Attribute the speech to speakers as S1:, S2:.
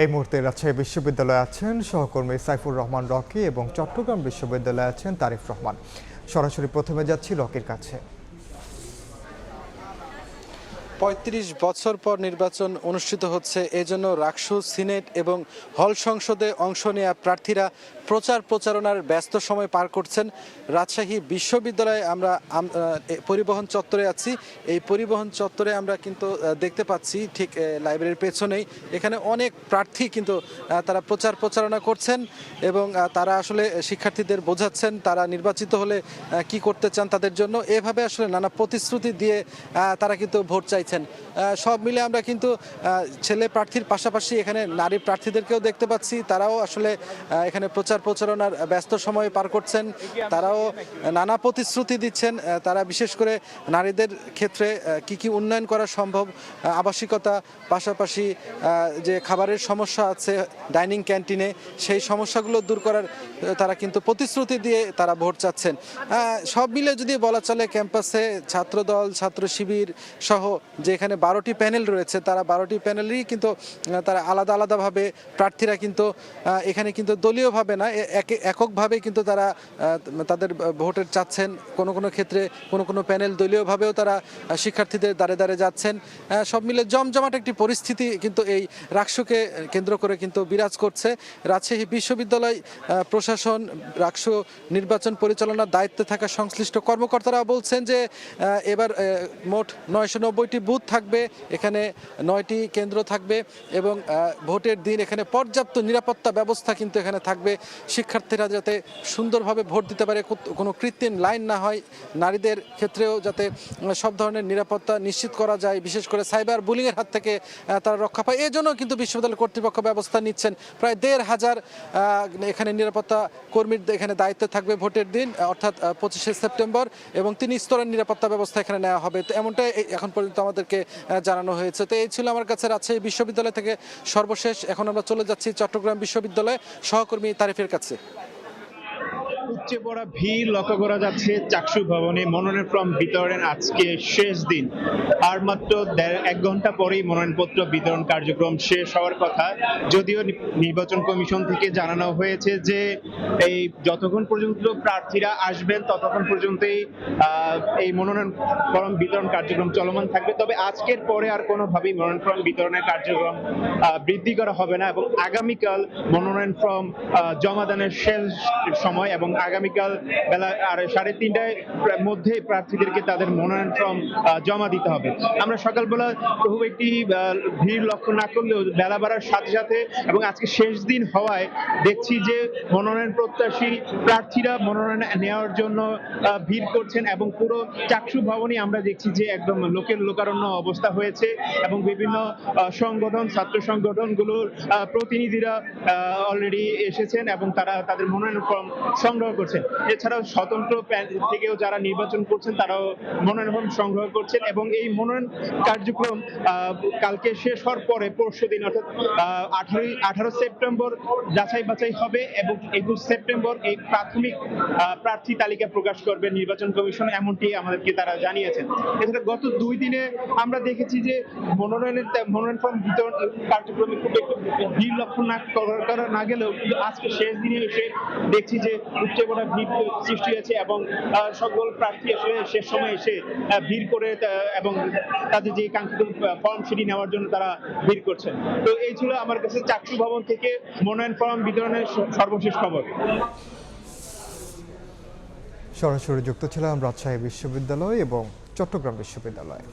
S1: এই মুহূর্তে রাজশাহী বিশ্ববিদ্যালয়ে আছেন সহকর্মী সাইফুর রহমান রকি এবং চট্টগ্রাম বিশ্ববিদ্যালয়ে আছেন তারিফ রহমান। সরাসরি প্রথমে যাচ্ছি রকির কাছে।
S2: ৩৫ বছর পর নির্বাচন অনুষ্ঠিত হচ্ছে, এজন্য রাকসু, সিনেট এবং হল সংসদে অংশ নেওয়া প্রার্থীরা প্রচারণার ব্যস্ত সময় পার করছেন। রাজশাহী বিশ্ববিদ্যালয়ে আমরা পরিবহন চত্বরে আছি। এই পরিবহন চত্বরে আমরা কিন্তু দেখতে পাচ্ছি ঠিক লাইব্রেরির পেছনেই এখানে অনেক প্রার্থী কিন্তু তারা প্রচারণা করছেন এবং তারা আসলে শিক্ষার্থীদের বোঝাচ্ছেন তারা নির্বাচিত হলে কি করতে চান তাদের জন্য। এভাবে আসলে নানা প্রতিশ্রুতি দিয়ে তারা কিন্তু ভোট চাইছেন। সব মিলে আমরা কিন্তু ছেলে প্রার্থীর পাশাপাশি এখানে নারী প্রার্থীদেরকেও দেখতে পাচ্ছি। তারাও আসলে এখানে প্রচারণার ব্যস্ত সময় পার করছেন। তারাও নানা প্রতিশ্রুতি দিচ্ছেন। তারা বিশেষ করে নারীদের ক্ষেত্রে কি উন্নয়ন করা সম্ভব, আবাসিকতা, পাশাপাশি যে খাবারের সমস্যা আছে ডাইনিং ক্যান্টিনে, সেই সমস্যাগুলো দূর করার তারা কিন্তু প্রতিশ্রুতি দিয়ে তারা ভোট চাচ্ছেন। সব মিলে যদি বলা চলে ক্যাম্পাসে ছাত্রদল, ছাত্র শিবির সহ যে এখানে 12টি প্যানেল রয়েছে, তারা 12টি প্যানেলেরই কিন্তু তারা আলাদাভাবে প্রার্থীরা কিন্তু এখানে কিন্তু দলীয়ভাবে না, এককভাবে কিন্তু তারা তাদের ভোটের চাচ্ছেন। কোনো ক্ষেত্রে কোনো প্যানেল দলীয়ভাবেও তারা শিক্ষার্থীদের দ্বারে যাচ্ছেন। সব মিলে জমজমাট একটি পরিস্থিতি কিন্তু এই রাকসুকে কেন্দ্র করে কিন্তু বিরাজ করছে। রাজশাহী বিশ্ববিদ্যালয় প্রশাসন, রাকসু নির্বাচন পরিচালনার দায়িত্বে থাকা সংশ্লিষ্ট কর্মকর্তারা বলছেন যে এবার মোট 990টি বুথ থাকবে, এখানে 9টি কেন্দ্র থাকবে এবং ভোটের দিন এখানে পর্যাপ্ত নিরাপত্তা ব্যবস্থা কিন্তু এখানে থাকবে। শিক্ষার্থীরা যাতে সুন্দরভাবে ভোট দিতে পারে, কোনো কৃত্রিম লাইন না হয়, নারীদের ক্ষেত্রেও যাতে সব ধরনের নিরাপত্তা নিশ্চিত করা যায়, বিশেষ করে সাইবার বুলিংয়ের হাত থেকে তারা রক্ষা পায়, এজন্য কিন্তু বিশ্ববিদ্যালয় কর্তৃপক্ষ ব্যবস্থা নিচ্ছেন। প্রায় 1,500 এখানে নিরাপত্তা কর্মীর এখানে দায়িত্বে থাকবে ভোটের দিন, অর্থাৎ 25শে সেপ্টেম্বর, এবং 3 স্তরের নিরাপত্তা ব্যবস্থা এখানে নেওয়া হবে। তো এমনটাই এখন পর্যন্ত আমাদেরকে জানানো হয়েছে। তো এই ছিল আমার কাছে রাজশাহী বিশ্ববিদ্যালয় থেকে সর্বশেষ। এখন আমরা চলে যাচ্ছি চট্টগ্রাম বিশ্ববিদ্যালয়ে সহকর্মী তারিফের কাছে।
S3: উপচে পড়া ভিড় লক্ষ্য করা যাচ্ছে চাকসু ভবনে। মনোনয়ন ফর্ম বিতরণের আজকে শেষ দিন, আর মাত্র 1 ঘন্টা পরেই মনোনয়নপত্র বিতরণ কার্যক্রম শেষ হওয়ার কথা। যদিও নির্বাচন কমিশন থেকে জানানো হয়েছে যে এই যতক্ষণ পর্যন্ত প্রার্থীরা আসবেন ততক্ষণ পর্যন্তই এই মনোনয়ন ফর্ম বিতরণ কার্যক্রম চলমান থাকবে। তবে আজকের পরে আর কোনোভাবেই মনোনয়ন ফর্ম বিতরণের কার্যক্রম বৃদ্ধি করা হবে না এবং আগামীকাল মনোনয়ন ফর্ম জমা দানের শেষ সময় এবং আগামীকাল বেলা 3:30টার মধ্যে প্রার্থীদেরকে তাদের মনোনয়ন ফর্ম জমা দিতে হবে। আমরা সকালবেলা খুব একটি ভিড় লক্ষ্য না করলেও বেলা বাড়ার সাথে সাথে এবং আজকে শেষ দিন হওয়ায় দেখছি যে মনোনয়ন প্রত্যাশী প্রার্থীরা মনোনয়ন নেওয়ার জন্য ভিড় করছেন এবং পুরো চাকসু ভবনে আমরা দেখছি যে একদম লোকের লোকারণ্য অবস্থা হয়েছে এবং বিভিন্ন সংগঠন, ছাত্র সংগঠনগুলোর প্রতিনিধিরা অলরেডি এসেছেন এবং তারা তাদের মনোনয়ন ফর্ম সংগ্রহ করছেন। এছাড়াও স্বতন্ত্র থেকেও যারা নির্বাচন করছেন তারাও মনোনয়ন ফর্ম সংগ্রহ করছেন এবং এই মনোনয়ন কার্যক্রম কালকে শেষ হওয়ার পরে পরশুদিন অর্থাৎ 18 সেপ্টেম্বর যাচাই বাছাই হবে এবং 21 সেপ্টেম্বর এই প্রাথমিক প্রার্থী তালিকা প্রকাশ করবে নির্বাচন কমিশন, এমনটি আমাদেরকে তারা জানিয়েছেন। এছাড়া গত 2 দিনে আমরা দেখেছি যে মনোনয়ন ফর্ম বিতরণ কার্যক্রমে খুব একটু ভিড় লক্ষ্য করা না গেলেও কিন্তু আজকে শেষ দিনে এসে দেখছি যে উপচে পড়া ভিড় সৃষ্টি হয়েছে এবং সকল প্রার্থী আসলে শেষ সময় এসে ভিড় করে এবং তাদের যে কাঙ্ক্ষিত ফর্ম সেটি নেওয়ার জন্য তারা ভিড় করছেন। তো এই ছিল আমার কাছে চাকসু ভবন থেকে মনোনয়ন ফর্ম বিতরণের সর্বশেষ খবর।
S1: সরাসরি যুক্ত ছিলাম রাজশাহী বিশ্ববিদ্যালয় এবং চট্টগ্রাম বিশ্ববিদ্যালয়।